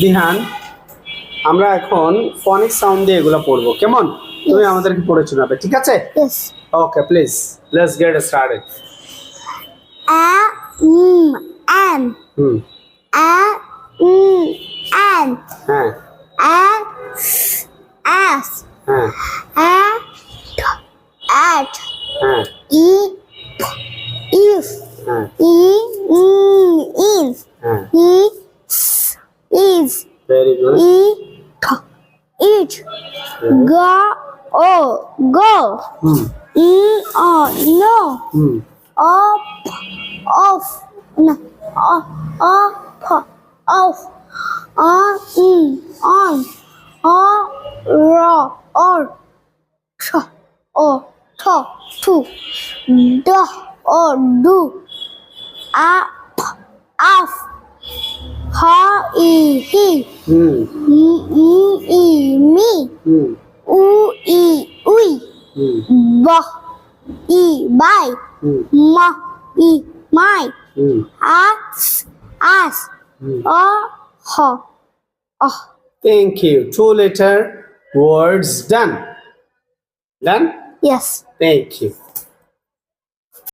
দিহান, আমরা এখন ফনিক সাউন্ড দিয়ে এগুলো পড়বো, কেমন? তুমি আমাদেরকে পড়ে শোনাবে, ঠিক আছে? Yes. Okay, please let's get started. An. Hmm, An. হ্যাঁ, As. হ্যাঁ, At. হ্যাঁ, If. হ্যাঁ, Is. হ্যাঁ, Is. Very good. It. Go. Go. Hmm, No. Hmm, Off. No. Off. On. Or. To. Do. Or do. Off. He. Hmm, Me. Hmm, We. Hmm, By. Hmm, My. Hmm, Us. Hmm. Her. Thank you. 2-letter words done. Done? Yes. Thank you.